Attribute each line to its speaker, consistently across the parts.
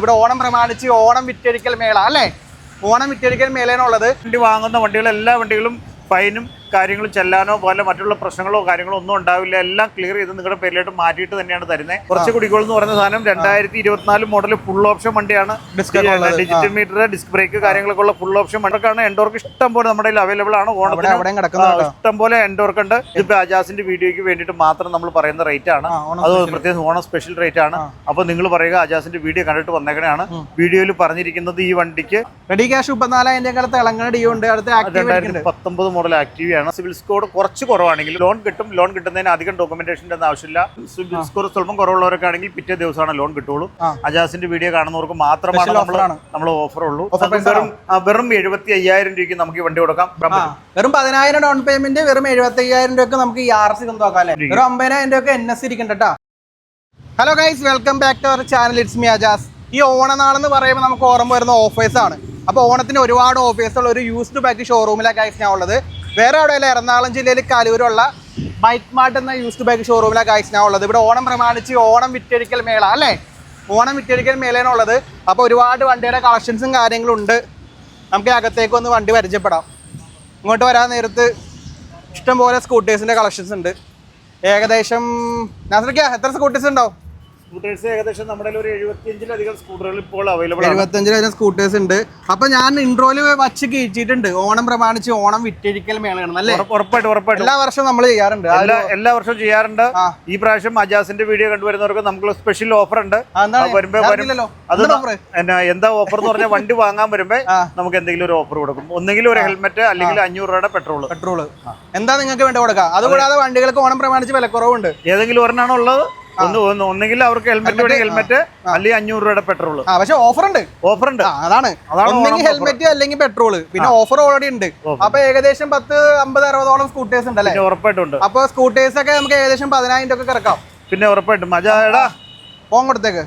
Speaker 1: ഇവിടെ ഓണം പ്രമാണിച്ച് ഓണം വിറ്റഴിക്കൽ മേള അല്ലേ? ഓണം വിറ്റഴിക്കൽ മേളയാണുള്ളത്.
Speaker 2: വണ്ടി വാങ്ങുന്ന വണ്ടികൾ എല്ലാ വണ്ടികളും ഫൈനും കാര്യങ്ങളും ചെല്ലാനോ പോലെ മറ്റുള്ള പ്രശ്നങ്ങളോ കാര്യങ്ങളോ ഒന്നും ഉണ്ടാവില്ല. എല്ലാം ക്ലിയർ ചെയ്ത് നിങ്ങളുടെ പേരിലോട്ട് മാറ്റിയിട്ട് തന്നെയാണ് തരുന്നത്. കുറച്ച് കുടികൾ എന്ന് പറയുന്ന സാധനം 2024 മോഡൽ ഫുൾ ഓപ്ഷൻ വണ്ടിയാണ്. ഡിജിറ്റൽ മീറ്റർ, ഡിസ്ക് ബ്രേക്ക് കാര്യങ്ങളൊക്കെ ഉള്ള ഫുൾ ഓപ്ഷൻ വണ്ടിക്കാണ്. എൻഡോർക്ക് ഇഷ്ടം പോലെ നമ്മുടെ അവൈലബിൾ ആണ്. ഓണത്തിന് ഇഷ്ടം പോലെ എൻഡോർക്ക് ഉണ്ട്. ഇതിപ്പോ അജാസിന്റെ വീഡിയോയ്ക്ക് വേണ്ടിയിട്ട് മാത്രം നമ്മൾ പറയുന്ന റേറ്റ് ആണ്. അത് പ്രത്യേകം ഓണം സ്പെഷ്യൽ റേറ്റ് ആണ്. അപ്പൊ നിങ്ങൾ പറയുക അജാസിന്റെ വീഡിയോ കണ്ടിട്ട് വന്നേക്കണെയാണ്. വീഡിയോയിൽ പറഞ്ഞിരിക്കുന്നത് ഈ വണ്ടിക്ക്
Speaker 1: റെഡി ക്യാഷ്
Speaker 2: 2019 മോഡൽ ആക്റ്റീവ് ആണ്. സിവിൽ സ്കോർ കുറച്ച് കുറവാണെങ്കിൽ ലോൺ കിട്ടും. ലോൺ കിട്ടുന്നതിന് അധികം ഡോക്യുമെന്റേഷന്റെ ഒന്നും ആവശ്യമില്ല. സിവിൽ സ്കോർ സ്വല്പം കുറവുള്ളവരൊക്കെ ആണെങ്കിൽ പിറ്റേ ദിവസമാണ് ലോൺ കിട്ടുള്ളൂ. അജാസിന്റെ വീഡിയോ കാണുന്നവർക്ക് മാത്രമാണ് നമ്മൾ ഓഫർ ഉള്ളൂ. വെറും 75,000 രൂപയ്ക്ക് നമുക്ക് ഈ വണ്ടി കൊടുക്കാം.
Speaker 1: വെറും 10,000 ഡൗൺ പേയ്മെന്റ്, വെറും 75,000 രൂപയ്ക്ക് നമുക്ക് ഈ RC സ്വന്തമാക്കാം. വെറും 50,000 രൂപയ്ക്ക് NS ഇരിക്കണ്ട. Hello guys, welcome back to our channel. It's me Ajas. ഈ ഓണനാളെന്ന് പറയുമ്പോൾ നമുക്ക് ഓർമ്മ വരുന്ന ഓഫേഴ്സ് ആണ്. അപ്പോൾ ഓണത്തിന് ഒരുപാട് ഓഫേഴ്സുള്ള ഒരു യൂസ്ഡ് ബൈക്ക് ഷോറൂമിലാണ് ഗൈസ് ഞാൻ ഉള്ളത്. വേറെ എവിടെയല്ല, എറണാകുളം ജില്ലയിൽ കലൂരുള്ള ബൈക്ക് മാർട്ട് എന്ന യൂസ്ഡ് ബൈക്ക് ഷോറൂമിലാണ് ഗൈസ് ഞാൻ ഉള്ളത്. ഇവിടെ ഓണം പ്രമാണിച്ച് ഓണം വിറ്റഴിക്കൽ മേള അല്ലേ? ഓണം വിറ്റഴിക്കൽ മേളയാണുള്ളത്. അപ്പോൾ ഒരുപാട് വണ്ടിയുടെ കളക്ഷൻസും കാര്യങ്ങളും ഉണ്ട്. നമുക്ക് അകത്തേക്ക് ഒന്ന് വണ്ടി പരിചയപ്പെടാം. ഇങ്ങോട്ട് വരാൻ നേരത്ത് ഇഷ്ടംപോലെ സ്കൂട്ടേഴ്സിൻ്റെ കളക്ഷൻസ് ഉണ്ട്. ഏകദേശം എത്ര സ്കൂട്ടേഴ്സ് ഉണ്ടാവും?
Speaker 2: സ്കൂട്ടേഴ്സ് ഏകദേശം നമ്മുടെ ഒരു 75-ലധികം സ്കൂട്ടറുകൾ ഇപ്പോൾ അവൈലബിൾ ആണ്.
Speaker 1: 75-ലധികം സ്കൂട്ടേഴ്സ് ഉണ്ട്. അപ്പൊ ഞാൻ ഇൻട്രോയില് വച്ച് കീഴ്ച്ചിട്ടുണ്ട്. ഓണം പ്രമാണിച്ച് ഓണം വിറ്റഴിക്കൽ മേളയാണ് അല്ലേ?
Speaker 2: ഉറപ്പായിട്ടും
Speaker 1: എല്ലാ വർഷവും നമ്മൾ ചെയ്യാറുണ്ട്.
Speaker 2: എല്ലാ വർഷവും ചെയ്യാറുണ്ട്. ഈ പ്രാവശ്യം അജാസിന്റെ വീഡിയോ കണ്ടുവരുന്നവർക്ക് നമുക്ക് സ്പെഷ്യൽ ഓഫർ ഉണ്ട്. എന്താ ഓഫർ എന്ന് പറഞ്ഞാൽ വണ്ടി വാങ്ങാൻ വരുമ്പോ നമുക്ക് എന്തെങ്കിലും ഒരു ഓഫർ കൊടുക്കും. ഒന്നെങ്കിലും ഒരു ഹെൽമെറ്റ്, അല്ലെങ്കിൽ 500 രൂപയുടെ പെട്രോൾ
Speaker 1: എന്താ നിങ്ങൾക്ക് വേണ്ടി കൊടുക്കാം. അതുകൂടാതെ വണ്ടികൾക്ക് ഓണം പ്രമാണിച്ച് വിലക്കുറവുണ്ട്.
Speaker 2: ഏതെങ്കിലും ഒരെണ്ണാണോ ഉള്ളത്? ഒന്നെങ്കിൽ അവർക്ക് ഹെൽമെറ്റ്, അല്ലെങ്കിൽ 500 രൂപയുടെ പെട്രോൾ.
Speaker 1: പക്ഷെ ഓഫർ ഉണ്ട്. അതാണ് ഒന്നെങ്കിൽ ഹെൽമെറ്റ് അല്ലെങ്കിൽ പെട്രോൾ. പിന്നെ ഓഫർ ഓൾറെഡി ഉണ്ട്. അപ്പൊ ഏകദേശം 50-60 സ്കൂട്ടേഴ്സ് ഉണ്ട് അല്ലേ?
Speaker 2: ഉറപ്പായിട്ടുണ്ട്.
Speaker 1: അപ്പൊ സ്കൂട്ടേഴ്സ് ഒക്കെ നമുക്ക് ഏകദേശം 10,000 രൂപ ഇറക്കാം.
Speaker 2: പിന്നെ ഉറപ്പായിട്ടും മജാടാ
Speaker 1: ഫോൺ കൊടുത്തേക്ക്.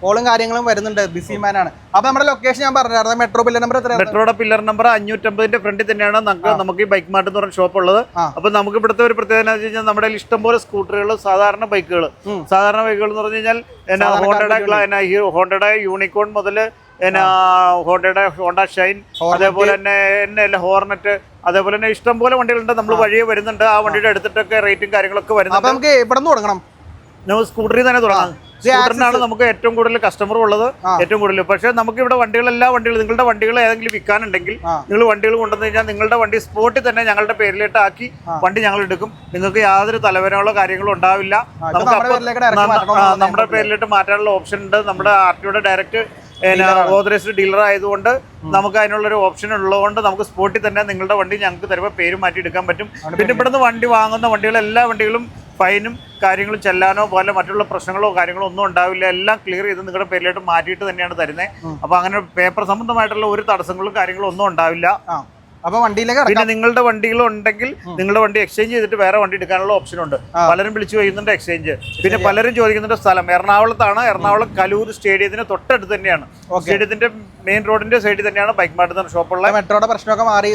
Speaker 1: കോളും കാര്യങ്ങളും വരുന്നുണ്ട്. ബിസി മാൻ ആണ്. അപ്പൊ നമ്മുടെ ലൊക്കേഷൻ ഞാൻ പറഞ്ഞായിരുന്നു. മെട്രോ പില്ലർ നമ്പർ
Speaker 2: മെട്രോയുടെ പില്ലർ നമ്പർ 550-ന്റെ ഫ്രണ്ടിൽ തന്നെയാണ് നമുക്ക് ഈ ബൈക്ക് മാർട്ട് എന്ന് പറഞ്ഞ ഷോപ്പ് ഉള്ളത്. അപ്പൊ നമുക്ക് ഇവിടുത്തെ ഒരു പ്രത്യേകത എന്ന് വെച്ച് കഴിഞ്ഞാൽ നമ്മുടെ ഇഷ്ടംപോലെ സ്കൂട്ടറുകൾ, സാധാരണ ബൈക്കുകൾ എന്ന് പറഞ്ഞു കഴിഞ്ഞാൽ ഹോണ്ടയുടെ യൂണിക്കോൺ മുതൽ ഹോണ്ടയുടെ ഹോണ്ട ഷൈൻ, അതേപോലെ തന്നെ ഹോർണറ്റ്, അതേപോലെ തന്നെ ഇഷ്ടംപോലെ വണ്ടികളുണ്ട്. നമ്മൾ വഴിയെ വരുന്നുണ്ട്. ആ വണ്ടിയുടെ അടുത്തിട്ടൊക്കെ റേറ്റും കാര്യങ്ങളൊക്കെ വരുന്നുണ്ട്.
Speaker 1: നമുക്ക് ഇവിടെ നിന്ന് തുടങ്ങണം.
Speaker 2: സ്കൂട്ടറിൽ തന്നെ തുടങ്ങാം. സ്കൂട്ടറിനാണ് നമുക്ക് ഏറ്റവും കൂടുതൽ കസ്റ്റമർ ഉള്ളത്. ഏറ്റവും കൂടുതൽ. പക്ഷേ നമുക്ക് ഇവിടെ എല്ലാ വണ്ടികളും, നിങ്ങളുടെ വണ്ടികൾ ഏതെങ്കിലും വിൽക്കാനുണ്ടെങ്കിൽ നിങ്ങൾ വണ്ടികൾ കൊണ്ടുവന്നു കഴിഞ്ഞാൽ നിങ്ങളുടെ വണ്ടി സ്പോട്ടിൽ തന്നെ ഞങ്ങളുടെ പേരിലേക്ക് ആക്കി വണ്ടി ഞങ്ങൾ എടുക്കും. നിങ്ങൾക്ക് യാതൊരു തലവേദനകളോ കാര്യങ്ങളോ ഉണ്ടാവില്ല. നമുക്ക് നമ്മുടെ പേരിലേക്ക് മാറ്റാനുള്ള ഓപ്ഷൻ ഉണ്ട്. നമ്മുടെ RTOയുടെ ഡയറക്റ്റ് ഓതറൈസ്ഡ് ഡീലർ ആയതുകൊണ്ട് നമുക്ക് അതിനുള്ളൊരു ഓപ്ഷൻ ഉള്ളതുകൊണ്ട് നമുക്ക് സ്പോട്ടിൽ തന്നെ നിങ്ങളുടെ വണ്ടി ഞങ്ങൾക്ക് തരുമ്പോൾ പേര് മാറ്റി എടുക്കാൻ പറ്റും. പിന്നെ ഇവിടുന്ന് വണ്ടി വാങ്ങുന്ന വണ്ടികൾ എല്ലാ വണ്ടികളും ഫൈനും കാര്യങ്ങളും ചെല്ലാനോ പോലെ മറ്റുള്ള പ്രശ്നങ്ങളോ കാര്യങ്ങളോ ഒന്നും ഉണ്ടാവില്ല. എല്ലാം ക്ലിയർ ചെയ്ത് നിങ്ങളുടെ പേരിലോട്ട് മാറ്റിയിട്ട് തന്നെയാണ് തരുന്നത്. അപ്പൊ അങ്ങനെ പേപ്പർ സംബന്ധമായിട്ടുള്ള ഒരു തടസ്സങ്ങളും കാര്യങ്ങളും ഒന്നും ഉണ്ടാവില്ല.
Speaker 1: അപ്പൊ വണ്ടിയിലേക്ക്
Speaker 2: പിന്നെ നിങ്ങളുടെ വണ്ടികളുണ്ടെങ്കിൽ നിങ്ങളുടെ വണ്ടി എക്സ്ചേഞ്ച് ചെയ്തിട്ട് വേറെ വണ്ടി എടുക്കാനുള്ള ഓപ്ഷൻ ഉണ്ട്. പലരും വിളിച്ചു ചോദിക്കുന്നുണ്ട് എക്സ്ചേഞ്ച്. പിന്നെ പലരും ചോദിക്കുന്നുണ്ട് സ്ഥലം എറണാകുളത്താണ്. എറണാകുളം കലൂർ സ്റ്റേഡിയത്തിന് തൊട്ടടുത്ത് തന്നെയാണ്. സ്റ്റേഡിയത്തിന്റെ മെയിൻ റോഡിന്റെ സൈഡിൽ തന്നെയാണ് ബൈക്ക് മാർട്ട് എന്ന ഷോപ്പുള്ള.
Speaker 1: മെട്രോയുടെ പ്രശ്നമൊക്കെ മാറി.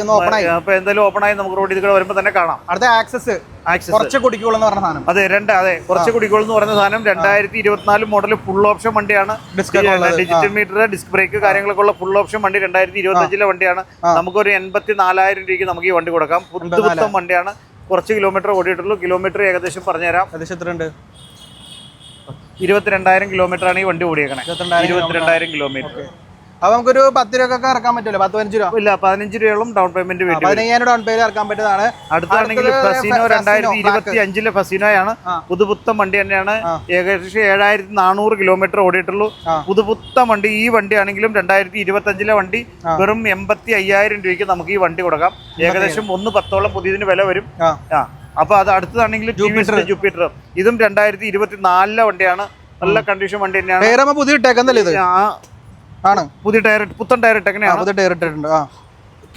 Speaker 2: അപ്പൊ എന്തായാലും ഓപ്പൺ ആയി നമുക്ക് റോഡിൽ കൂടെ വരുമ്പോൾ തന്നെ കാണാം.
Speaker 1: അടുത്ത ആക്സസ് കുറച്ച് കുടിക്കോൾ എന്ന് പറഞ്ഞ സാധനം.
Speaker 2: അതെ കുറച്ച് കുടിക്കോൾ എന്ന് പറയുന്ന സാധനം 2024 മോഡൽ ഫുൾ ഓപ്ഷൻ വണ്ടിയാണ്. ഡിജിറ്റൽ മീറ്റർ, ഡിസ്ക് ബ്രേക്ക് കാര്യങ്ങളൊക്കെ ഉള്ള ഫുൾ ഓപ്ഷൻ വണ്ടി 2025 വണ്ടിയാണ്. നമുക്കൊരു 84,000 രൂപയ്ക്ക് നമുക്ക് ഈ വണ്ടി കൊടുക്കാം. പുതുപുത്തൻ വണ്ടിയാണ്. കുറച്ച് കിലോമീറ്റർ ഓടിയിട്ടുള്ളൂ. കിലോമീറ്റർ ഏകദേശം പറഞ്ഞുതരാം. 22,000 കിലോമീറ്റർ ആണ് ഈ വണ്ടി ഓടിയേക്കണേ. 22,000 കിലോമീറ്റർ.
Speaker 1: അപ്പൊ നമുക്കൊരു 10 രൂപ ഇറക്കാൻ പറ്റുമല്ലോ? 10-15 രൂപ
Speaker 2: ഇല്ല, 15 രൂപയോളം ഡൗൺ പേയ്മെന്റ് വേണ്ടി.
Speaker 1: 15,000 ഡൗൺ പേയ്മെന്റ് ഇറക്കാൻ പറ്റുന്നതാണ്.
Speaker 2: അടുത്താണെങ്കിൽ ഫസീനോ 2025 ഫസീനോയാണ്. പുതുപുത്തൻ വണ്ടി തന്നെയാണ്. ഏകദേശം 7,400 കിലോമീറ്റർ ഓടിയിട്ടുള്ളൂ. പുതുപുത്തൻ വണ്ടി. ഈ വണ്ടിയാണെങ്കിലും 2025 വണ്ടി വെറും 85,000 രൂപയ്ക്ക് നമുക്ക് ഈ വണ്ടി കൊടുക്കാം. ഏകദേശം 1,10 പുതിയതിന് വില വരും. അപ്പൊ അത് അടുത്തതാണെങ്കിൽ ജൂപ്പിറ്റർ. ഇതും 2024 വണ്ടിയാണ്. നല്ല കണ്ടീഷൻ വണ്ടി തന്നെയാണ്.
Speaker 1: പുതിയ ടേക്കന്നല്ലേ ഇത്? ആണ്
Speaker 2: പുതിയ ടയർ, പുത്തൻ ടയർ ഇട്ടേക്കണേ.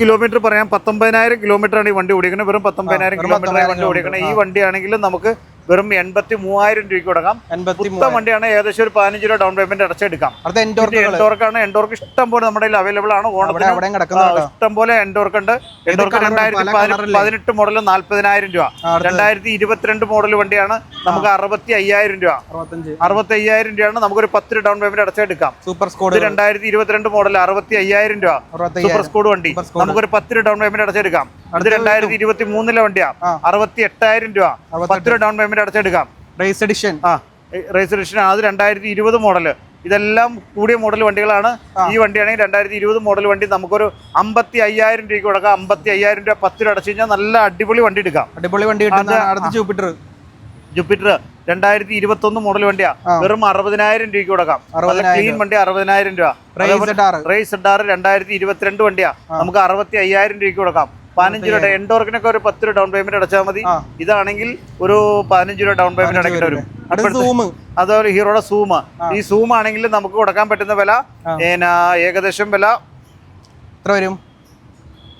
Speaker 2: കിലോമീറ്റർ പറയാം 19,000 കിലോമീറ്റർ ആണ് ഈ വണ്ടി ഓടിക്കുന്നത്. വെറും 19,000 കിലോമീറ്റർ വണ്ടി ഓടിക്കുന്നത്. ഈ വണ്ടിയാണെങ്കിലും നമുക്ക് വെറും 83,000 രൂപയ്ക്ക് കൊടുക്കാം. മൊത്തം വണ്ടിയാണ്. ഏകദേശം ഒരു 15 രൂപ ഡൗൺ പേയ്മെന്റ് അടച്ചെടുക്കാം. എൻഡോർക്കാണ്. എൻഡോർക്ക് ഇഷ്ടം പോലെ നമ്മുടെ കയ്യിൽ അവൈലബിൾ ആണ്. ഇഷ്ടം പോലെ എൻഡോർക്ക് ഉണ്ട്. എൻഡോർക്ക് 2018 മോഡൽ 40,000 രൂപ. 2022 മോഡൽ വണ്ടിയാണ്. നമുക്ക് 65,000 രൂപ. 65,000 രൂപയാണ്. നമുക്കൊരു 10 രൂപ ഡൗൺ പേയ്മെന്റ് അടച്ചെടുക്കാം.
Speaker 1: സൂപ്പർ സ്കോഡ്
Speaker 2: 2022 മോഡൽ 65,000 രൂപ. സൂപ്പർ സ്കോഡ് വണ്ടി നമുക്കൊരു 10 രൂപ ഡൗൺ പേയ്മെന്റ് അടച്ചെടുക്കാം. അത് 2023 വണ്ടിയാ. 68,000 രൂപ. 10 രൂപ ഡൗൺ പേയ്മെന്റ് അടച്ചെടുക്കാം.
Speaker 1: റേസ് എഡിഷൻ
Speaker 2: റേസ് എഡിഷൻ അത് 2020 മോഡല്. ഇതെല്ലാം കൂടിയ മോഡൽ വണ്ടികളാണ്. ഈ വണ്ടിയാണെങ്കിൽ 2020 മോഡൽ വണ്ടി നമുക്കൊരു 55,000 രൂപയ്ക്ക് കൊടുക്കാം. 55,000 രൂപ 10 രൂപ അടച്ചു കഴിഞ്ഞാൽ നല്ല അടിപൊളി വണ്ടി എടുക്കാം.
Speaker 1: അടിപൊളി വണ്ടി. ജൂപ്പിറ്റർ
Speaker 2: 2021 മോഡൽ വണ്ടിയാ. വെറും 60,000 രൂപയ്ക്ക് കൊടുക്കാം. ക്ലീൻ വണ്ടി 60,000 രൂപ. റേസ് 2022 വണ്ടിയാ. നമുക്ക് 65,000 രൂപയ്ക്ക് കൊടുക്കാം. 15 രൂപ. എൻഡോർക്കിനൊക്കെ ഒരു 10 രൂപ ഡൗൺ പേയ്മെന്റ് അടച്ചാൽ മതി. ഇതാണെങ്കിൽ ഒരു 15 രൂപ ഡൗൺ പേയ്മെന്റ് അടക്കേണ്ടി വരും. അതുപോലെ ഹീറോയുടെ സൂമ. ഈ സൂം ആണെങ്കിൽ നമുക്ക് കൊടുക്കാൻ പറ്റുന്ന വില ഏകദേശം വില
Speaker 1: എത്ര വരും?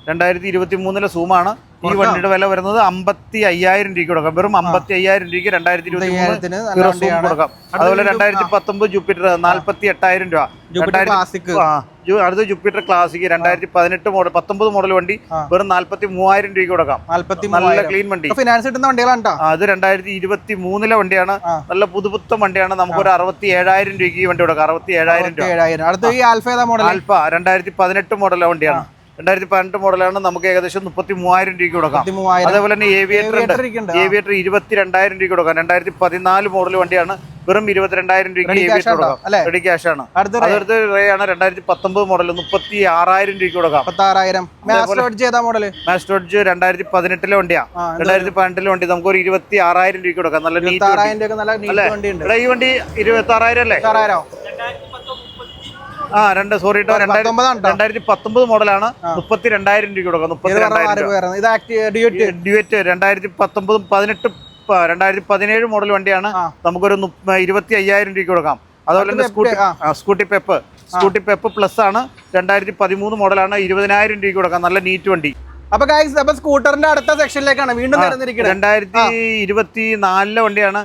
Speaker 2: 2023 സൂമാണ്. ഈ വണ്ടിയുടെ വില വരുന്നത് 55,000 രൂപയ്ക്ക് കൊടുക്കാം. വെറും 55,000 രൂപയ്ക്ക് 2023 കൊടുക്കാം. അതുപോലെ 2019 ജൂപ്പിറ്റർ 48,000 രൂപ. അടുത്ത ജൂപ്പിറ്റർ ക്ലാസിക് 2018 മോഡൽ 19 മോഡൽ വണ്ടി വെറും 43,000 രൂപയ്ക്ക് കൊടുക്കാം. നല്ല ക്ലീൻ വണ്ടി.
Speaker 1: ഫിനാൻസ് കിട്ടുന്ന വണ്ടികളാണ്.
Speaker 2: അത് 2023 വണ്ടിയാണ്. നല്ല പുതുപുത്തൻ വണ്ടിയാണ്. നമുക്കൊരു 67,000 രൂപയ്ക്ക് ഈ വണ്ടി കൊടുക്കാം. 67,000 രൂപ. ആൽഫ 2018 മോഡൽ വണ്ടിയാണ്. 2018 മോഡലാണ്. നമുക്ക് ഏകദേശം 33,000 രൂപയ്ക്ക് കൊടുക്കാം. അതേപോലെ തന്നെ ഏവിയേറ്റർ 22,000 രൂപയ്ക്ക് കൊടുക്കാം. 2014 മോഡൽ വണ്ടിയാണ്. വെറും 22,000 രൂപയ്ക്ക് ഏവിയേറ്റർ കൊടുക്കാം. റെഡി ക്യാഷ് ആണ്. അടുത്ത റേ ആണ് 2019 മോഡൽ 36,000 രൂപയ്ക്ക് കൊടുക്കാം. മാസ്റ്റോഡ്ജ് 2018 വണ്ടിയാ. 2018 വണ്ടി നമുക്കൊരു 26,000 രൂപയ്ക്ക് കൊടുക്കാം. നല്ല നീറ്റ് വണ്ടി. ഈ വണ്ടി 26,000 അല്ലേ? സോറി കേട്ടോ, 2019 മോഡലാണ്. 32,000 രൂപയ്ക്ക് കൊടുക്കാം. 2017 മോഡൽ വണ്ടിയാണ്. നമുക്കൊരു 25,000 രൂപയ്ക്ക് കൊടുക്കാം. അതുപോലെ തന്നെ സ്കൂട്ടി പെപ്പ് പ്ലസ് ആണ്. 2013 മോഡലാണ്. 20,000 രൂപയ്ക്ക് കൊടുക്കാം. നല്ല നീറ്റ് വണ്ടി.
Speaker 1: അപ്പൊ ഗൈസ്, അപ്പൊ സ്കൂട്ടറിന്റെ അടുത്ത സെക്ഷനിലേക്കാണ് വീണ്ടും
Speaker 2: 2024 വണ്ടിയാണ്.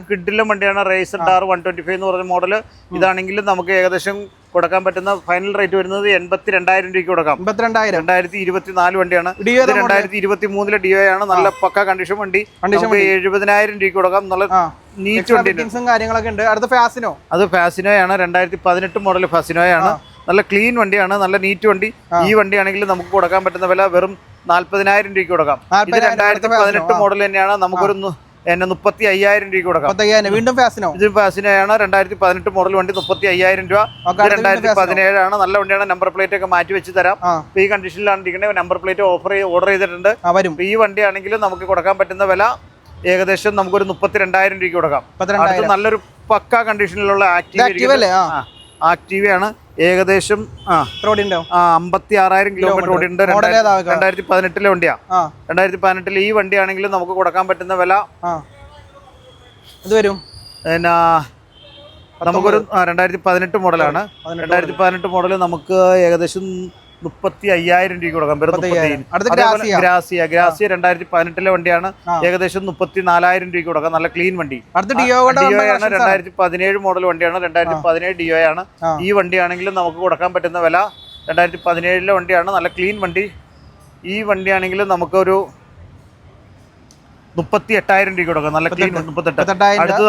Speaker 2: കിഡിലും വണ്ടിയാണ്. റേസർ ഡാർ 125 എന്ന് പറഞ്ഞ മോഡല്. ഇതാണെങ്കിലും നമുക്ക് ഏകദേശം കൊടുക്കാൻ പറ്റുന്ന ഫൈനൽ റേറ്റ് വരുന്നത് 82,000 രൂപയ്ക്ക് കൊടുക്കാം. 2024 വണ്ടിയാണ്. 2023 DO ആണ്. നല്ല പക്ക കണ്ടീഷൻ വണ്ടി. 70,000 രൂപയ്ക്ക് കൊടുക്കാം. നല്ല നീറ്റ് വണ്ടി.
Speaker 1: കാര്യങ്ങളൊക്കെ ഉണ്ട്. അടുത്ത ഫാസിനോ.
Speaker 2: അത് ഫാസിനോയാണ്. 2018 മോഡൽ ഫാസിനോയാണ്. നല്ല ക്ലീൻ വണ്ടിയാണ്. നല്ല നീറ്റ് വണ്ടി. ഈ വണ്ടിയാണെങ്കിൽ നമുക്ക് കൊടുക്കാൻ പറ്റുന്ന വില വെറും 40,000 രൂപയ്ക്ക് കൊടുക്കാം. ഇത് 2018 മോഡൽ തന്നെയാണ്. നമുക്കൊരു 35,000 രൂപയ്ക്ക് കൊടുക്കാം.
Speaker 1: വീണ്ടും ഫാസിനോ.
Speaker 2: ഇത് ഫാസിനോയാണ്. 2018 മോഡൽ വണ്ടി 35,000 രൂപ. 2017 ആണ്. നല്ല വണ്ടിയാണ്. നമ്പർ പ്ലേറ്റ് ഒക്കെ മാറ്റി വെച്ച് തരാം. ഈ കണ്ടീഷനിലാണ് ഇരിക്കുന്നത്. നമ്പർ പ്ലേറ്റ് ഓർഡർ ചെയ്തിട്ടുണ്ട്. ഈ വണ്ടിയാണെങ്കിൽ നമുക്ക് കൊടുക്കാൻ പറ്റുന്ന വില ഏകദേശം നമുക്കൊരു 32,000 രൂപയ്ക്ക് കൊടുക്കാം. നല്ലൊരു പക്ക കണ്ടീഷനിലുള്ള ആക്റ്റീവയാണ്. ഏകദേശം 56,000 കിലോമീറ്റർ ഓടിയുണ്ട്. 2018 വണ്ടിയാ. 2018 ഈ വണ്ടിയാണെങ്കിൽ നമുക്ക് കൊടുക്കാൻ പറ്റുന്ന വില നമുക്കൊരു 2018 മോഡലാണ്. 2018 മോഡൽ നമുക്ക് ഏകദേശം 35,000 രൂപയ്ക്ക് കൊടുക്കാം. ഗ്രാസിയ 2018 വണ്ടിയാണ്. ഏകദേശം 34,000 രൂപയ്ക്ക് കൊടുക്കാം. നല്ല ക്ലീൻ വണ്ടി. DO ആണ്. 2017 മോഡൽ വണ്ടിയാണ്. 2017 DO ആണ്. ഈ വണ്ടിയാണെങ്കിലും നമുക്ക് കൊടുക്കാൻ പറ്റുന്ന വില 2017 വണ്ടിയാണ്. നല്ല ക്ലീൻ വണ്ടി. ഈ വണ്ടിയാണെങ്കിലും നമുക്കൊരു 38,000 രൂപയ്ക്ക് കൊടുക്കാം. നല്ല ക്ലീൻ 38.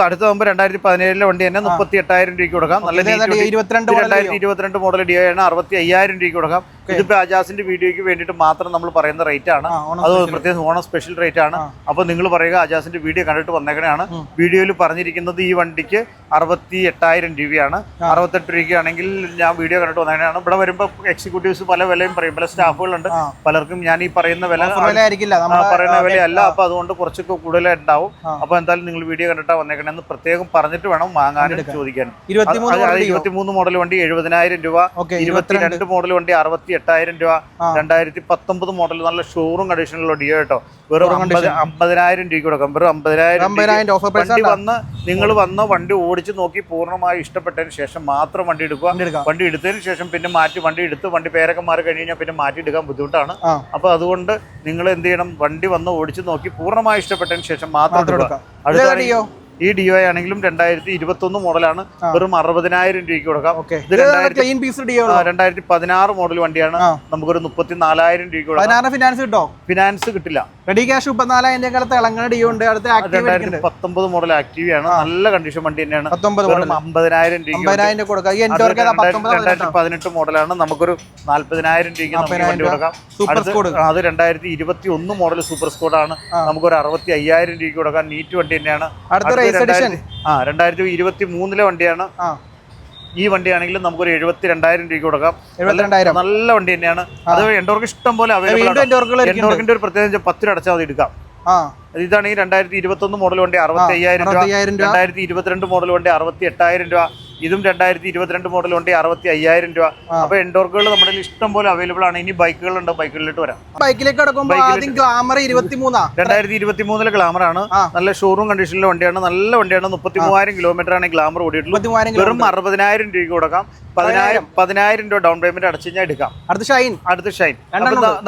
Speaker 2: അടുത്ത 2017 വണ്ടി തന്നെ 38,000 രൂപയ്ക്ക് കൊടുക്കാം. നല്ല 2022 മോഡൽ DO ആണ്. 65,000 രൂപയ്ക്ക് കൊടുക്കാം. ഇതിപ്പോ അജാസിന്റെ വീഡിയോയ്ക്ക് വേണ്ടിയിട്ട് മാത്രം നമ്മൾ പറയുന്ന റേറ്റ് ആണ്. അത് പ്രത്യേകം ഓണം സ്പെഷ്യൽ റേറ്റ് ആണ്. അപ്പൊ നിങ്ങൾ പറയുക അജാസിന്റെ വീഡിയോ കണ്ടിട്ട് വന്നേക്കണെയാണ്. വീഡിയോയിൽ പറഞ്ഞിരിക്കുന്നത് ഈ വണ്ടിക്ക് 68,000 രൂപയാണ്. 68 രൂപയ്ക്കാണെങ്കിൽ ഞാൻ വീഡിയോ കണ്ടിട്ട് വന്നേക്കണെയാണ്. ഇവിടെ വരുമ്പോൾ എക്സിക്യൂട്ടീവ്സ് പല വിലയും പറയും. പല സ്റ്റാഫുകളുണ്ട്. പലർക്കും ഞാൻ ഈ പറയുന്ന വില പറയുന്ന വിലയല്ല. അപ്പൊ അതുകൊണ്ട് കുറച്ചൊക്കെ കൂടുതലായിട്ടുണ്ടാവും. അപ്പൊ എന്തായാലും നിങ്ങൾ വീഡിയോ കണ്ടിട്ടാ വന്നേക്കണെന്ന് പ്രത്യേകം പറഞ്ഞിട്ട് വേണം വാങ്ങാനും ചോദിക്കാനും. 23 മോഡൽ വണ്ടി 70,000 രൂപ. 22 മോഡൽ വണ്ടി 68,000 48,000 രൂപ. 2019 മോഡൽ നല്ല ഷോറൂം കണ്ടീഷനിലുള്ള ഡിയോ കേട്ടോ. വെറും 50,000 രൂപയ്ക്ക് കൊടുക്കാം. വെറും 50,000 വണ്ടി വന്ന് നിങ്ങൾ വന്ന് വണ്ടി ഓടിച്ച് നോക്കി പൂർണ്ണമായി ഇഷ്ടപ്പെട്ടതിന് ശേഷം മാത്രം വണ്ടി എടുക്കുക. വണ്ടി എടുത്തതിന് ശേഷം പിന്നെ മാറ്റി വണ്ടി എടുത്ത് വണ്ടി പേരൊക്കെ മാറി കഴിഞ്ഞ് കഴിഞ്ഞാൽ പിന്നെ മാറ്റി എടുക്കാൻ ബുദ്ധിമുട്ടാണ്. അപ്പൊ അതുകൊണ്ട് നിങ്ങൾ എന്ത് ചെയ്യണം, വണ്ടി വന്ന് ഓടിച്ച് നോക്കി പൂർണ്ണമായി ഇഷ്ടപ്പെട്ടതിന് ശേഷം മാത്രം എടുക്കുക. അടുത്ത ഈ ഡിയോ ആണെങ്കിലും 2021 മോഡലാണ്. വെറും 60,000 രൂപയ്ക്ക് കൊടുക്കാം. ഇത് 2016 മോഡൽ വണ്ടിയാണ്. നമുക്കൊരു 34,000 രൂപയ്ക്ക് കൊടുക്കാം.
Speaker 1: ഫിനാൻസ് കിട്ടോ?
Speaker 2: ഫിനാൻസ് കിട്ടില്ല.
Speaker 1: റെഡി ക്യാഷ് 34,000 ഡിയോ ഉണ്ട്.
Speaker 2: 2019 മോഡൽ ആക്റ്റീവ് ആണ്. നല്ല കണ്ടീഷൻ വണ്ടി തന്നെയാണ്. 50,000 രൂപയ്ക്ക് കൊടുക്കാം. 2018 മോഡലാണ്. നമുക്കൊരു 40,000 രൂപയ്ക്ക് വണ്ടി കൊടുക്കാം. അത് 2021 മോഡൽ സൂപ്പർ സ്കോഡ് ആണ്. നമുക്കൊരു 65,000 രൂപയ്ക്ക് കൊടുക്കാം. നീറ്റ് വണ്ടി തന്നെയാണ്. 2023 വണ്ടിയാണ്. ഈ വണ്ടിയാണെങ്കിലും നമുക്കൊരു 72,000 രൂപയ്ക്ക് കൊടുക്കാം. നല്ല വണ്ടി തന്നെയാണ്. അത് എൻഡോർക്ക് ഇഷ്ടം പോലെ അവൈലബിൾ. എൻഡോർക്കിന്റെ ഒരു പ്രത്യേകിച്ച് 10 രൂപ അടച്ചാൽ മതി എടുക്കാം. ഇതാണ് ഈ 2021 മോഡൽ വണ്ടി 65,000 രൂപ. 2022 മോഡൽ വണ്ടി 68,000 രൂപ. ഇതും 2022 മോഡൽ വണ്ടി 65,000 രൂപ. അപ്പൊ എൻഡോർക്കുകൾ നമ്മുടെ ഇഷ്ടം പോലെ അവൈലബിൾ ആണ്. ഇനി ബൈക്കുകളുണ്ട്, ബൈക്കുകളിലോട്ട് വരാം.
Speaker 1: ബൈക്കിലേക്ക്
Speaker 2: 2023 ഗ്ലാമർ ആണ്. നല്ല ഷോറൂം കണ്ടീഷനിലെ വണ്ടിയാണ്. നല്ല വണ്ടിയാണ്. 33,000 കിലോമീറ്റർ ആണ് ഗ്ലാമർ ഓടിയിട്ടുള്ളത്. വെറും 60,000 രൂപയ്ക്ക് കൊടുക്കാം. 10,000 രൂപ ഡൗൺ പേയ്മെന്റ് അടച്ചു കഴിഞ്ഞാൽ എടുക്കാം. അടുത്ത ഷൈൻ.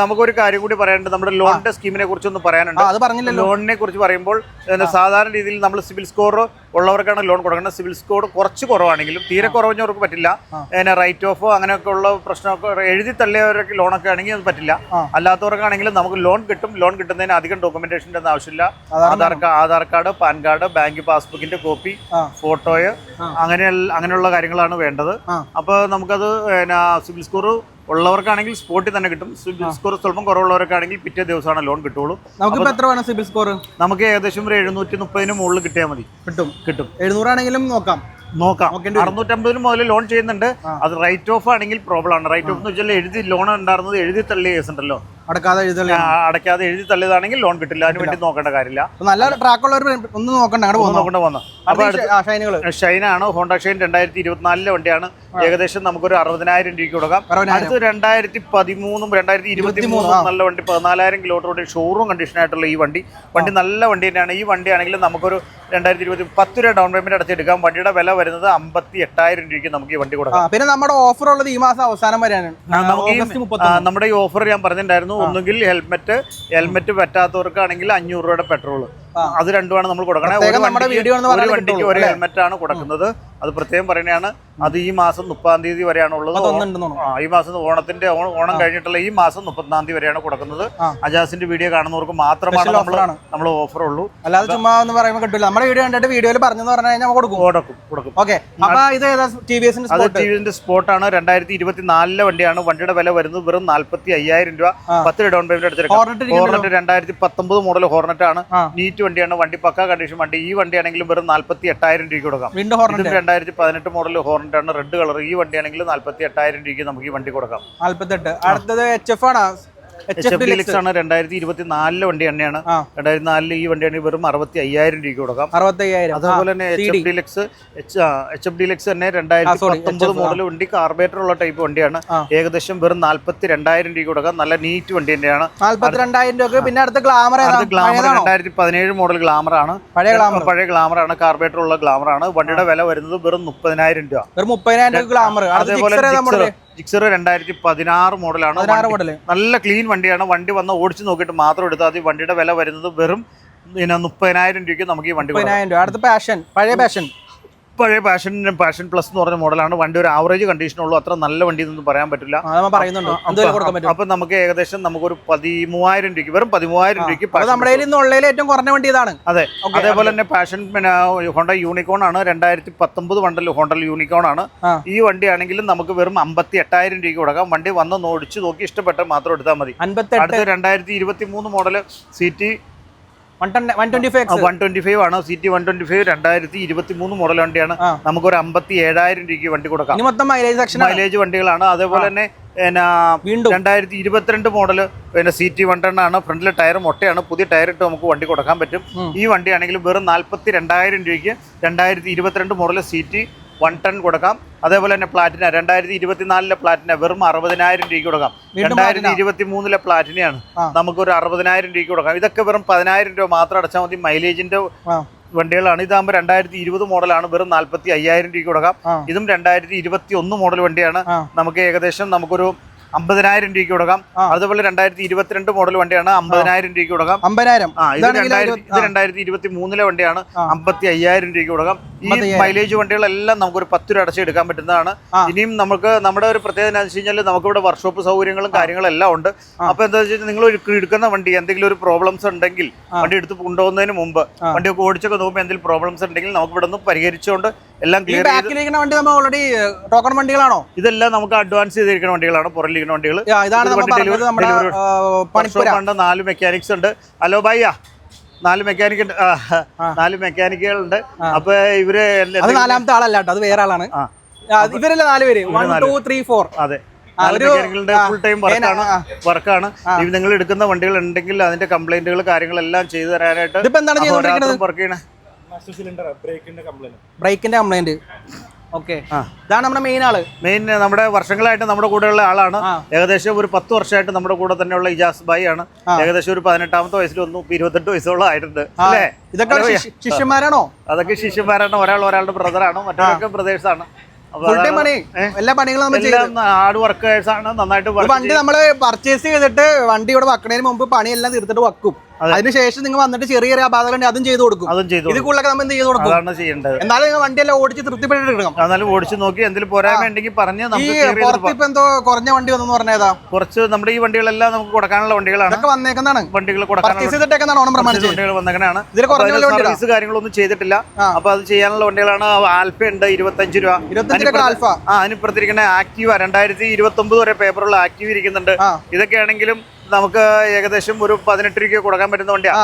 Speaker 2: നമുക്കൊരു കാര്യം കൂടി പറയാനുണ്ട്. നമ്മുടെ ലോണിന്റെ സ്കീമിനെ കുറിച്ചൊന്ന് പറയാനുണ്ട്. ലോണിനെ കുറിച്ച് പറയുമ്പോൾ സാധാരണ രീതിയിൽ നമ്മൾ സിവിൽ സ്കോർ ഉള്ളവർക്കാണ് ലോൺ കൊടുക്കുന്നത്. സിവിൽ സ്കോർ കുറച്ച് കുറവാണെങ്കിലും, തീരെ കുറഞ്ഞവർക്ക് പറ്റില്ല. റൈറ്റ് ഓഫോ അങ്ങനെയൊക്കെ ഉള്ള പ്രശ്നമൊക്കെ എഴുതി തള്ളിയവരൊക്കെ ലോണൊക്കെ ആണെങ്കിൽ അത് പറ്റില്ല. അല്ലാത്തവർക്കാണെങ്കിലും നമുക്ക് ലോൺ കിട്ടും. ലോൺ കിട്ടുന്നതിന് അധികം ഡോക്യുമെന്റേഷൻ്റെ ഒന്നും ആവശ്യമില്ല. Aadhaar card, PAN card, bank പാസ്ബുക്കിന്റെ കോപ്പി, ഫോട്ടോയ്, അങ്ങനെയുള്ള കാര്യങ്ങളാണ് വേണ്ടത്. അപ്പോൾ നമുക്കത് സിവിൽ സ്കോർ ഉള്ളവർക്കാണെങ്കിൽ സ്പോട്ടിൽ തന്നെ കിട്ടും. സിബിൽ സ്കോർ സ്വല്പം കുറവുള്ളവർക്കാണെങ്കിൽ പിറ്റേ ദിവസമാണ് ലോൺ കിട്ടുള്ളൂ.
Speaker 1: നമുക്ക് എത്ര വേണം സിബിൽ സ്കോർ?
Speaker 2: നമുക്ക് ഏകദേശം ഒരു 730 മുകളിൽ കിട്ടിയാൽ മതി. കിട്ടും.
Speaker 1: 700 ആണെങ്കിലും നോക്കാം.
Speaker 2: 650 മുതൽ ലോൺ ചെയ്യുന്നുണ്ട്. അത് റൈറ്റ് ഓഫ് ആണെങ്കിൽ പ്രോബ്ലം ആണ്. റൈറ്റ് ഓഫ് എന്ന് വെച്ചാൽ എഴുതി ലോൺ ഉണ്ടായിരുന്നത് എഴുതി തള്ളിയ കേസ് ഉണ്ടല്ലോ, അടയ്ക്കാതെ എഴുതി തള്ളിയതാണെങ്കിൽ ലോൺ കിട്ടില്ല. അതിന് വേണ്ടി നോക്കേണ്ട കാര്യമില്ല.
Speaker 1: നല്ല ട്രാക്കുള്ളവർ ഒന്നും നോക്കണ്ട.
Speaker 2: ഷൈനാണ്. ഹോണ്ട ഷൈൻ 2024 വണ്ടിയാണ്. ഏകദേശം നമുക്കൊരു 60,000 രൂപയ്ക്ക് കൊടുക്കാം. അടുത്ത് 2013 2023 നല്ല വണ്ടി, 14,000 കിലോമീറ്റർ ഷോറൂം കണ്ടീഷൻ ആയിട്ടുള്ള ഈ വണ്ടി നല്ല വണ്ടി തന്നെയാണ്. ഈ വണ്ടി ആണെങ്കിൽ നമുക്കൊരു 2020 10 രൂപ ഡൗൺ പേയ്മെന്റ് അടച്ചെടുക്കാം. വണ്ടിയുടെ വില വരുന്നത് 58,000 രൂപയ്ക്ക് നമുക്ക് ഈ വണ്ടി കൊടുക്കാം.
Speaker 1: പിന്നെ നമ്മുടെ ഓഫർ ഉള്ളത് ഈ മാസം അവസാനം വരെയാണ്.
Speaker 2: നമ്മുടെ ഈ ഓഫർ ഞാൻ പറഞ്ഞിട്ടുണ്ടായിരുന്നു. ഒന്നുകിൽ ഹെൽമെറ്റ് പറ്റാത്തവർക്കാണെങ്കിൽ 500 രൂപയുടെ പെട്രോൾ, അത് രണ്ടുമാണ് നമ്മൾ കൊടുക്കണേ. ഒരു വണ്ടിക്ക് ഒരു ഹെൽമെറ്റ് ആണ് കൊടുക്കുന്നത്. അത് പ്രത്യേകം പറയുന്നതാണ്. അത് ഈ മാസം 30-ാം തീയതി വരെയാണ് ഉള്ളത്. ഈ മാസം ഓണം കഴിഞ്ഞിട്ടുള്ള ഈ മാസം 31-ാം തീയതി വരെയാണ് കൊടുക്കുന്നത്. അജാസിന്റെ വീഡിയോ കാണുന്നവർക്ക് മാത്രമാണ് നമ്മൾ ഓഫർ ഉള്ളൂ.
Speaker 1: അല്ലാതെ ചുമ്മാ എന്ന് പറയുമ്പോൾ കിട്ടില്ല. നമ്മുടെ വീഡിയോ കണ്ടിട്ട് വീഡിയോയിൽ പറഞ്ഞെന്ന് പറഞ്ഞു കഴിഞ്ഞാൽ കൊടുക്കും. ഓക്കെ, അപ്പൊ ഇത് ടി വി എസിന്റെ
Speaker 2: സ്പോട്ടാണ്. 2024 വണ്ടിയാണ്. വണ്ടിയുടെ വില വരുന്നത് വെറും 45,000 രൂപ. 10 ഡൗൺ പേയ്മെന്റ് അടിച്ചെടുക്കാം. ഹോർണറ്റ് 2019 മോഡൽ ഹോർണറ്റ് ആണ്. നീറ്റ് വണ്ടിയാണ്. വണ്ടി പക്കാ കണ്ടീഷൻ വണ്ടി. ഈ വണ്ടിയാണെങ്കിലും വെറും 48,000 രൂപയ്ക്ക് കൊടുക്കാം. 2018 മോഡൽ ഹോർണറ്റ് ആണ്, റെഡ് കളർ. ഈ വണ്ടിയാണെങ്കിൽ 48,000 രൂപയ്ക്ക് നമുക്ക് ഈ വണ്ടി കൊടുക്കാം.
Speaker 1: 48. അടുത്തത് HF ആണ്.
Speaker 2: HF ഡീലക്സ് ആണ്. 2024 വണ്ടി തന്നെയാണ്. 2004 ഈ വണ്ടിയാണെങ്കിൽ വെറും 65,000 രൂപയ്ക്ക് കൊടുക്കാം.
Speaker 1: 65,000.
Speaker 2: അതുപോലെ തന്നെ HF ഡീലക്സ് തന്നെ 2019 മോഡൽ വണ്ടി, കാർബേറ്റർ ഉള്ള ടൈപ്പ് വണ്ടിയാണ്. ഏകദേശം വെറും 42,000 രൂപയ്ക്ക് കൊടുക്കാം. നല്ല നീറ്റ് വണ്ടി തന്നെയാണ്.
Speaker 1: 42,000 രൂപ. പിന്നെ അടുത്ത ഗ്ലാമർ
Speaker 2: 2017 മോഡൽ ഗ്ലാമർ ആണ്. പഴയ ഗ്ലാമർ ആണ്. കാർബേറ്റർ ഉള്ള ഗ്ലാമർ ആണ്. വണ്ടിയുടെ വില വരുന്നത് വെറും 30,000 രൂപ.
Speaker 1: 30,000 ഗ്ലാമർ.
Speaker 2: അതേപോലെ ജിക്സർ 2016 മോഡലാണ്. നല്ല ക്ലീൻ വണ്ടിയാണ്. വണ്ടി വന്ന് ഓടിച്ചു നോക്കിയിട്ട് മാത്രം എടുത്താൽ മതി. വണ്ടിയുടെ വില വരുന്നത് വെറും 30,000 രൂപയ്ക്ക് നമുക്ക് ഈ വണ്ടി.
Speaker 1: 30,000. അടുത്ത പഴയ
Speaker 2: പാഷൻ പ്ലസ് എന്ന് പറഞ്ഞ മോഡലാണ്. വണ്ടി ഒരു ആവറേജ് കണ്ടീഷനുള്ളൂ. അത്ര നല്ല വണ്ടി എന്നൊന്നും പറയാൻ പറ്റില്ല. അപ്പൊ നമുക്ക് ഏകദേശം നമുക്കൊരു 13,000 രൂപയ്ക്ക്, വെറും 13,000 രൂപയ്ക്ക്
Speaker 1: ഏറ്റവും കുറഞ്ഞ വണ്ടി ഇതാണ്.
Speaker 2: അതെ. അതേപോലെ തന്നെ പാഷൻ ഹോണ്ട യൂണിക്കോൺ ആണ്. 2019 വണ്ടി ഹോണ്ട യൂണിക്കോൺ ആണ്. ഈ വണ്ടി ആണെങ്കിലും നമുക്ക് വെറും 58,000 രൂപയ്ക്ക് കൊടുക്കാം. വണ്ടി വന്ന് ഓടിച്ചു നോക്കി ഇഷ്ടപ്പെട്ടാൽ മാത്രം എടുത്താൽ മതി. അടുത്ത 2023 മോഡൽ CT 125 ആണ്. CT 125 2023 മോഡൽ വണ്ടിയാണ്. നമുക്കൊരു 57,000 രൂപയ്ക്ക് വണ്ടി കൊടുക്കാം. മൈലേജ് വണ്ടികളാണ്. അതേപോലെ തന്നെ 2022 മോഡൽ CT 110 ആണ്. ഫ്രണ്ടിലെ ടയർ മൊട്ടയാണ്. പുതിയ ടയർ ഇട്ട് നമുക്ക് വണ്ടി കൊടുക്കാൻ പറ്റും. ഈ വണ്ടി ആണെങ്കിലും വെറും 42,000 രൂപയ്ക്ക് 2022 മോഡൽ CT 1 ടൺ കൊടുക്കാം. അതേപോലെ തന്നെ പ്ലാറ്റിന 2024 പ്ലാറ്റിന വെറും 60,000 രൂപയ്ക്ക് കൊടുക്കാം. 2023 പ്ലാറ്റിനയാണ് നമുക്കൊരു 60,000 രൂപയ്ക്ക് കൊടുക്കാം. ഇതൊക്കെ വെറും 10,000 രൂപ മാത്രം അടച്ചാൽ മതി. മൈലേജിന്റെ വണ്ടികളാണ്. ഇതാകുമ്പോൾ 2020 മോഡലാണ്, വെറും 45,000 രൂപയ്ക്ക് കൊടുക്കാം. ഇതും 2021 മോഡൽ വണ്ടിയാണ്. നമുക്ക് ഏകദേശം നമുക്കൊരു 50,000 രൂപയ്ക്ക് കൊടുക്കാം. അതുപോലെ 2022 മോഡൽ വണ്ടിയാണ്, 50,000 രൂപയ്ക്ക് കൊടുക്കാം.
Speaker 1: 50,000.
Speaker 2: ഇത് 2023 വണ്ടിയാണ്, 55,000 രൂപയ്ക്ക് കൊടുക്കാം. ഈ മൈലേജ് വണ്ടികളെല്ലാം നമുക്കൊരു 10 രൂപ അടച്ച് എടുക്കാൻ പറ്റുന്നതാണ്. ഇനിയും നമുക്ക് നമ്മുടെ ഒരു പ്രത്യേകത എന്ന് വെച്ച് കഴിഞ്ഞാൽ നമുക്കിവിടെ വർക്ക്ഷോപ്പ് സൗകര്യങ്ങളും കാര്യങ്ങളും എല്ലാം ഉണ്ട്. അപ്പൊ എന്താ വെച്ചാൽ നിങ്ങൾ എടുക്കുന്ന വണ്ടി എന്തെങ്കിലും ഒരു പ്രോബ്ലംസ് ഉണ്ടെങ്കിൽ വണ്ടി എടുത്ത് കൊണ്ടുപോകുന്നതിന് മുമ്പ് വണ്ടിയൊക്കെ ഓടിച്ചൊക്കെ നോക്കുമ്പോൾ എന്തെങ്കിലും പ്രോബ്ലംസ് ഉണ്ടെങ്കിൽ നമുക്ക് ഇവിടെ നിന്ന് പരിഹരിച്ചുകൊണ്ട് എല്ലാം ക്ലിയർ
Speaker 1: വണ്ടികളാണോ?
Speaker 2: ഇതെല്ലാം നമുക്ക് അഡ്വാൻസ് ചെയ്തിരിക്കുന്ന വണ്ടികളാണ്. പുറകിലിരിക്കുന്ന വണ്ടികൾ. 4 മെക്കാനിക്സ് ഉണ്ട്. ഹലോ ബൈയ, 4 മെക്കാനിക്കുകളുണ്ട്. അപ്പൊ ഇവര്
Speaker 1: നാലാമത്തെ ആളല്ല, അത് വേറെ ആളാണ്. ഇവരല്ലേ 4 പേര്? 1 2 3 4.
Speaker 2: അതെ, ഫുൾ ടൈം വർക്കാണ്. നിങ്ങൾ എടുക്കുന്ന വണ്ടികൾ ഉണ്ടെങ്കിൽ അതിന്റെ കംപ്ലൈന്റുകൾ കാര്യങ്ങളെല്ലാം ചെയ്തു തരാനായിട്ട് വർക്ക് ചെയ്യണേ.
Speaker 1: ബ്രേക്കിന്റെ കംപ്ലൈന്റ്. ഓക്കെ, ഇതാണ് നമ്മുടെ മെയിൻ
Speaker 2: നമ്മുടെ വർഷങ്ങളായിട്ട് നമ്മുടെ കൂടെയുള്ള ആളാണ്. ഏകദേശം ഒരു 10 വർഷമായിട്ട് നമ്മുടെ കൂടെ തന്നെയുള്ള ഇജാസ് ഭായി ആണ്. ഏകദേശം ഒരു 18ാമത്തെ വയസ്സിൽ വന്നു, 28 വയസ്സോളം ആയിട്ടുണ്ട് അല്ലേ?
Speaker 1: ഇതൊക്കെ ശിഷ്യന്മാരാണോ?
Speaker 2: അതൊക്കെ ശിഷ്യന്മാരാണ്. ഒരാളുടെ ബ്രദറാണ്, മറ്റൊക്കെ ബ്രദേഴ്സ് ആണ്.
Speaker 1: എല്ലാ പണികളും
Speaker 2: ഹാർഡ് വർക്കേഴ്സ് ആണ്. നന്നായിട്ട്
Speaker 1: വണ്ടി നമ്മള് പർച്ചേസ് ചെയ്തിട്ട് വണ്ടി ഇവിടെ വെക്കണതിന് മുമ്പ് പണിയെല്ലാം തീർത്തിട്ട് വെക്കും. അതിനുശേഷം നിങ്ങൾ വന്നിട്ട് ചെറിയ അപാകത അതും ചെയ്ത് കൊടുക്കും. ഇതിക്കുള്ളൊക്കെ നമ്മൾ എന്ത് ചെയ്ത് കൊടുക്കും? എന്നാലും നിങ്ങൾ വണ്ടിയെല്ലാം ഓടിച്ച് തൃപ്തിപ്പെട്ടിരിക്കണം.
Speaker 2: എന്നാലും ഓടിച്ച് നോക്കി എന്തെങ്കിലും പോരായ്മ ഉണ്ടെങ്കിൽ പറഞ്ഞ്
Speaker 1: പുറത്തിപ്പോ എന്തോ കുറഞ്ഞ വണ്ടി വന്നു പറഞ്ഞതാ.
Speaker 2: കുറച്ച് നമ്മുടെ ഈ വണ്ടികളെല്ലാം നമുക്ക് കൊടുക്കാനുള്ള വണ്ടികളാണ്.
Speaker 1: വന്നേക്കുന്നതാണ്
Speaker 2: വണ്ടികൾ
Speaker 1: വന്നേക്കുന്നതാണ്.
Speaker 2: സർവീസ് കാര്യങ്ങളൊന്നും ചെയ്തിട്ടില്ല. അപ്പൊ അത് ചെയ്യാനുള്ള വണ്ടികളാണ്. ആൽഫ ഉണ്ട് 25 രൂപ. അതിനിപ്പുറത്തിരിക്കുന്ന ആക്റ്റീവ 2029 വരെ പേപ്പറുള്ള ആക്റ്റീവ് ഇരിക്കുന്നുണ്ട്. ഇതൊക്കെ ആണെങ്കിലും നമുക്ക് ഏകദേശം ഒരു 18 രൂപയ്ക്ക് കൊടുക്കാൻ പറ്റുന്ന വണ്ടിയാണ്.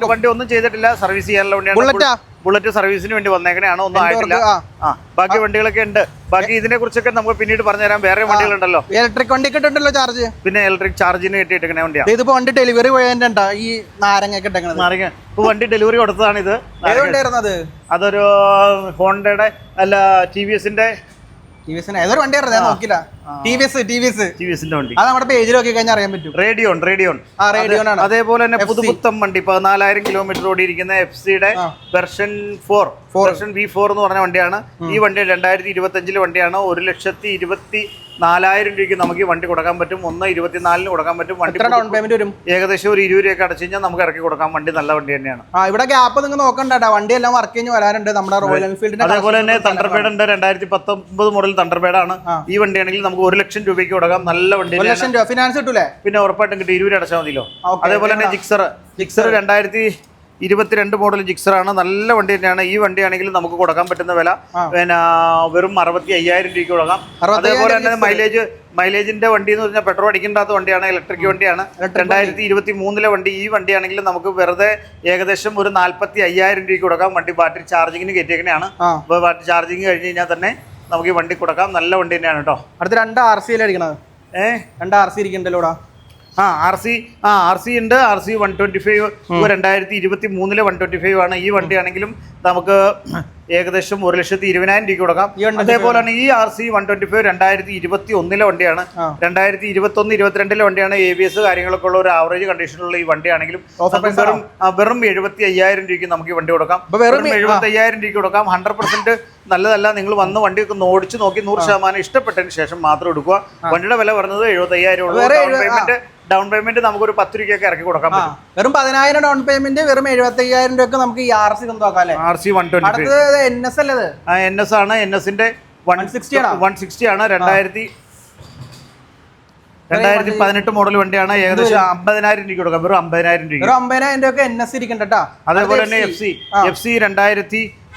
Speaker 2: വണ്ടി ഒന്നും ചെയ്തിട്ടില്ല, സർവീസ് ചെയ്യാനുള്ള വണ്ടിയാണ്. ബുള്ളറ്റ് സർവീസിന് വേണ്ടി വന്നേക്കണെയാണ്, ഒന്നും ആയിട്ടില്ല. ബാക്കി വണ്ടികളൊക്കെ ഉണ്ട്. ബാക്കി ഇതിനെ കുറിച്ചൊക്കെ നമുക്ക് പിന്നീട് പറഞ്ഞുതരാം. വേറെ വണ്ടികളുണ്ടല്ലോ.
Speaker 1: ഇലക്ട്രിക് വണ്ടി കിട്ടുന്നുണ്ടല്ലോ ചാർജ്.
Speaker 2: പിന്നെ ഇലക്ട്രിക് ചാർജിന് കിട്ടിയിട്ടിരിക്കുന്ന വണ്ടിയാണ്.
Speaker 1: ഇതിപ്പോ വണ്ടി ഡെലിവറി പോയതിന്റെ ഈ നാരങ്ങ
Speaker 2: ഇപ്പൊ വണ്ടി ഡെലിവറി കൊടുത്തതാണ്. ഇത് അതൊരു ഹോണ്ടയുടെ അല്ല TVSന്റെ
Speaker 1: ഏതൊരു വണ്ടിയായിരുന്നു, ഞാൻ നോക്കില്ല.
Speaker 2: TVSന്റെ വണ്ടി
Speaker 1: അത് നമ്മുടെ പേജിൽ നോക്കി കഴിഞ്ഞാൽ അറിയാൻ പറ്റും.
Speaker 2: റേഡിയോൺ. അതേപോലെ തന്നെ പുതുപുത്തം വണ്ടി 14,000 കിലോമീറ്റർ ഓടിയിരിക്കുന്ന FC-യുടെ വെർഷൻ V4 എന്ന് പറഞ്ഞ വണ്ടിയാണ്. ഈ വണ്ടി 2025 വണ്ടിയാണ്. 1,24,000 രൂപയ്ക്ക് നമുക്ക് ഈ വണ്ടി കൊടുക്കാൻ പറ്റും. 1,24,000 കൊടുക്കാൻ പറ്റും. വണ്ടി
Speaker 1: ഡൗൺ പേയ്മെന്റ് വരും.
Speaker 2: ഏകദേശം ഒരു 20 രൂപയൊക്കെ അടച്ചു കഴിഞ്ഞാൽ നമുക്ക് ഇറക്കി കൊടുക്കാം. വണ്ടി നല്ല വണ്ടി തന്നെയാണ്.
Speaker 1: ഇവിടെ ഗ്യാപ്പ് നിങ്ങൾ നോക്കണ്ട, വണ്ടി എല്ലാം വർക്ക് കഴിഞ്ഞ് വരാനുണ്ട്. നമ്മുടെ റോയൽ എൻഫീൽഡിന്റെ
Speaker 2: അതേപോലെ തന്നെ തണ്ടർബേഡ് ഉണ്ട്. 2019 മോഡൽ തണ്ടർബേഡ് ആണ്. ഈ വണ്ടിയാണെങ്കിൽ നമുക്ക് 1 ലക്ഷം രൂപയ്ക്ക് കൊടുക്കാം. നല്ല വണ്ടി.
Speaker 1: 1 ലക്ഷം രൂപ ഫിനാൻസ് കിട്ടൂലേ?
Speaker 2: പിന്നെ ഉറപ്പായിട്ടും കിട്ടും. 20 രൂപ അടച്ചാൽ മതിയല്ലോ. അതേപോലെ തന്നെ ജിക്സർ 2022 മോഡൽ ജിക്സർ ആണ്. നല്ല വണ്ടി തന്നെയാണ്. ഈ വണ്ടിയാണെങ്കിൽ നമുക്ക് കൊടുക്കാൻ പറ്റുന്ന വില പിന്നെ വെറും 65,000 രൂപയ്ക്ക് കൊടുക്കാം. അതേപോലെ തന്നെ മൈലേജിന്റെ വണ്ടി എന്ന് പറഞ്ഞാൽ പെട്രോൾ അടിക്കേണ്ടാത്ത വണ്ടിയാണ്, ഇലക്ട്രിക് വണ്ടിയാണ്. 2023 വണ്ടി. ഈ വണ്ടിയാണെങ്കിൽ നമുക്ക് വെറുതെ ഏകദേശം ഒരു 45,000 രൂപയ്ക്ക് കൊടുക്കാം. വണ്ടി ബാറ്ററി ചാർജിങ്ങിന് കയറ്റിയേക്കണെയാണ്. അപ്പോൾ ബാറ്ററി ചാർജിങ് കഴിഞ്ഞ് കഴിഞ്ഞാൽ തന്നെ നമുക്ക് ഈ വണ്ടി കൊടുക്കാം. നല്ല വണ്ടി തന്നെയാണ് കേട്ടോ.
Speaker 1: അടുത്ത 2 RC അടിക്കണത്. 2 RC ഇരിക്കണ്ടല്ലോടാ.
Speaker 2: RC ഉണ്ട്. RC 125 2023 125 ആണ്. ഈ വണ്ടിയാണെങ്കിലും നമുക്ക് ഏകദേശം 1,20,000 രൂപയ്ക്ക് കൊടുക്കാം. അതേപോലെ തന്നെ ഈ RC 125 2021 വണ്ടിയാണ്. 2021-22 വണ്ടിയാണ്. ABS കാര്യങ്ങളൊക്കെ ഉള്ള ഒരു ആവറേജ് കണ്ടീഷനുള്ള ഈ വണ്ടിയാണെങ്കിലും വെറും 75,000 രൂപയ്ക്ക് നമുക്ക് ഈ വണ്ടി കൊടുക്കാം. വെറും 75,000 രൂപയ്ക്ക് കൊടുക്കാം. 100% നല്ലതല്ല. നിങ്ങൾ വന്ന് വണ്ടിയൊക്കെ ഓടിച്ച് നോക്കി 100% ഇഷ്ടപ്പെട്ടതിന് ശേഷം മാത്രം എടുക്കുക. വണ്ടിയുടെ വില പറഞ്ഞത് 75,000. ഡൗൺ പേയ്മെന്റ് നമുക്ക് ഒരു 10 രൂപയ്ക്കൊക്കെ ഇറക്കി കൊടുക്കാൻ പറ്റും.
Speaker 1: വെറും 10,000 ഡൗൺ പേയ്മെന്റ്, വെറും 75,000 രൂപയ്ക്ക് നമുക്ക് ഈ RC കൊണ്ടുപോകാം.
Speaker 2: RC 125
Speaker 1: NS അല്ലേ?
Speaker 2: NS ആണ്. NSന്റെ 160 ആണ്. 2018 മോഡൽ വണ്ടിയാണ്. ഏകദേശം 50,000 രൂപയ്ക്ക് കൊടുക്കാം. വെറും 50,000
Speaker 1: രൂപ NS ഇരിക്കണ്ട.
Speaker 2: അതേപോലെ തന്നെ FC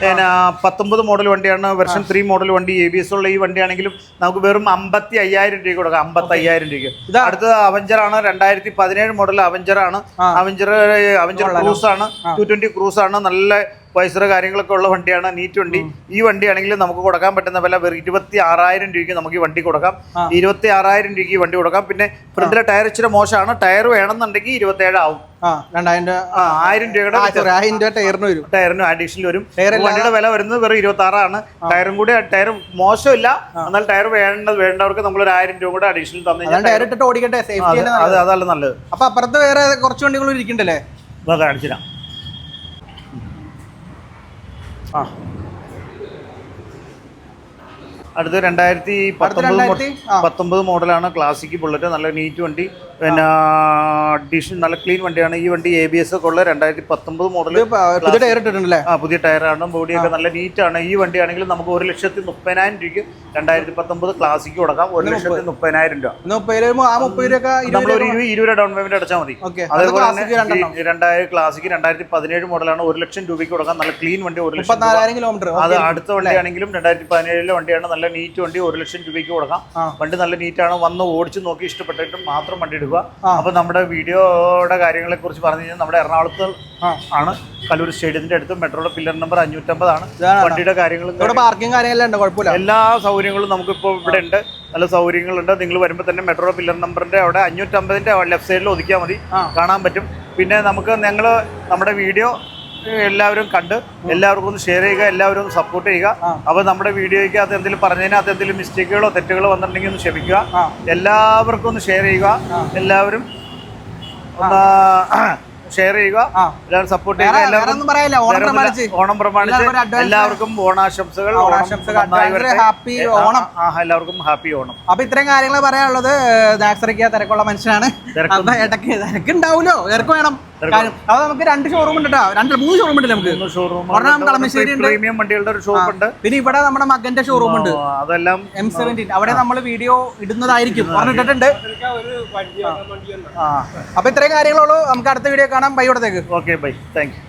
Speaker 2: 2019 മോഡൽ വണ്ടിയാണ്. വെർഷൻ 3 മോഡൽ വണ്ടി. ABS ഉള്ള ഈ വണ്ടിയാണെങ്കിലും നമുക്ക് വെറും 55,000 രൂപയ്ക്ക് കൊടുക്കാം. 55,000 രൂപയ്ക്ക്. അടുത്തത് അവഞ്ചർ ആണ്. 2017 മോഡൽ അവഞ്ചർ ആണ്. അവഞ്ചർ ക്രൂസ് ആണ്. 220 ക്രൂസ് ആണ്. നല്ല വൈസർ കാര്യങ്ങളൊക്കെ ഉള്ള വണ്ടിയാണ് നീറ്റ് വണ്ടി. ഈ വണ്ടിയാണെങ്കിൽ നമുക്ക് കൊടുക്കാൻ പറ്റുന്ന വില വെറും 26,000 രൂപയ്ക്ക് നമുക്ക് ഈ വണ്ടി കൊടുക്കാം. 26,000 രൂപയ്ക്ക് ഈ വണ്ടി കൊടുക്കാം. പിന്നെ ഫ്രണ്ടിലെ ടയർ ഇച്ചിരി മോശമാണ്. ടയർ വേണമെന്നുണ്ടെങ്കിൽ 27 ആവും. 1000 രൂപയുടെ ടയറിന് അഡീഷണൽ വരും. വണ്ടിയുടെ വില വരുന്നത് വെറും 26 ടയറും കൂടി ടയർ മോശമില്ല. എന്നാൽ ടയർ വേണ്ടവർക്ക് നമ്മൾ 1000 രൂപ കൂടെ അഡീഷണൽ തന്നു. അതല്ല നല്ലത്.
Speaker 1: അപ്പൊ അപ്പുറത്ത് വേറെ കുറച്ച് വണ്ടികൾ ഇരിക്കണ്ടല്ലേ?
Speaker 2: കാണിച്ചില്ല. അടുത്ത് 2019 മോഡലാണ്. ക്ലാസിക് ബുള്ളറ്റ്, നല്ല നീറ്റ് വണ്ടി. പിന്നെ അഡീഷണൽ നല്ല ക്ലീൻ വണ്ടിയാണ്. ഈ വണ്ടി ABS ഒക്കെ ഉള്ള 2019 മോഡൽ. പുതിയ ടയറാണ്. ബോഡിയൊക്കെ നല്ല നീറ്റാണ്. ഈ വണ്ടിയാണെങ്കിൽ നമുക്ക് 1,30,000 രൂപയ്ക്ക് 2019 ക്ലാസിക്ക് കൊടുക്കാം. 1,30,000 രൂപ. നമ്മളൊരു 20 ഡൗൺ പേയ്മെന്റ് അടച്ചാൽ മതി. അതേപോലെ തന്നെ 2000 ക്ലാസിക്ക് 2017 മോഡലാണ്. 1,00,000 രൂപയ്ക്ക് കൊടുക്കാം. നല്ല ക്ലീൻ വണ്ടി. 1,00,000 കിലോമീറ്റർ. അത് അടുത്ത വണ്ടിയാണെങ്കിലും 2017 വണ്ടിയാണ്. നല്ല നീറ്റ് വണ്ടി. 1,00,000 രൂപയ്ക്ക് കൊടുക്കാം. വണ്ടി നല്ല നീറ്റാണ്. വന്ന് ഓടിച്ച് നോക്കി ഇഷ്ടപ്പെട്ടിട്ട് മാത്രം വണ്ടി എടുക്കുക. അപ്പൊ നമ്മുടെ വീഡിയോയുടെ കാര്യങ്ങളെ കുറിച്ച് പറഞ്ഞു കഴിഞ്ഞാൽ നമ്മുടെ എറണാകുളത്ത് ആണ്, കല്ലൂർ സ്റ്റേഡിയത്തിന്റെ അടുത്ത്. മെട്രോയുടെ പില്ലർ നമ്പർ 550 ആണ്. വണ്ടിയുടെ കാര്യങ്ങളും എല്ലാ സൗകര്യങ്ങളും നമുക്കിപ്പോൾ ഇവിടെ ഉണ്ട്. നല്ല സൗകര്യങ്ങളുണ്ട്. നിങ്ങൾ വരുമ്പോൾ തന്നെ മെട്രോയുടെ പില്ലർ നമ്പറിന്റെ അവിടെ 550ന്റെ ലെഫ്റ്റ് സൈഡിൽ ഒതുക്കിയാൽ മതി, കാണാൻ പറ്റും. പിന്നെ ഞങ്ങൾ നമ്മുടെ വീഡിയോ എല്ലാവരും കണ്ട് എല്ലാവർക്കും ഒന്ന് ഷെയർ ചെയ്യുക, എല്ലാവരും ഒന്ന് സപ്പോർട്ട് ചെയ്യുക. അപ്പോൾ നമ്മുടെ വീഡിയോയ്ക്ക് അത് എന്തെങ്കിലും പറഞ്ഞതിനകത്ത് എന്തെങ്കിലും മിസ്റ്റേക്കുകളോ തെറ്റുകളോ വന്നിട്ടുണ്ടെങ്കിൽ ഒന്ന് ക്ഷമിക്കുക. എല്ലാവർക്കും ഒന്ന് ഷെയർ ചെയ്യുക. എല്ലാവരും ഒന്ന് ഷെയർ ചെയ്യുക, എല്ലാവരും സപ്പോർട്ട് ചെയ്യുക. ഓണം പ്രമാണിച്ച് എല്ലാവർക്കും ഓണാശംസകൾ. എല്ലാവർക്കും ഹാപ്പി ഓണം.
Speaker 1: അപ്പൊ ഇത്രയും കാര്യങ്ങൾ പറയാനുള്ളത്. നാക്സറിക്ക തിരക്കുള്ള മനുഷ്യനാണ്. ഇടയ്ക്ക് തിരക്കുണ്ടാവുമല്ലോ, തിരക്ക് വേണം. അത് നമുക്ക് 2 ഷോറൂം ഉണ്ട്, 3 ഷോറൂം ഉണ്ട്. നമുക്ക് കളമശ്ശേരി
Speaker 2: പ്രീമിയം വണ്ടികളുടെ ഒരു ഷോപ്പ് ഉണ്ട്.
Speaker 1: പിന്നെ ഇവിടെ നമ്മുടെ മകന്റെ ഷോറൂം ഉണ്ട്, അതെല്ലാം M17. അവിടെ നമ്മൾ വീഡിയോ ഇടുന്നതായിരിക്കും, പറഞ്ഞിട്ടുണ്ട്. അപ്പൊ ഇത്രയും കാര്യങ്ങളുള്ളൂ. നമുക്ക് അടുത്ത വീഡിയോ കാണാം. ബൈ. ഇവിടത്തേക്ക്.
Speaker 2: Okay, bye. Thank U.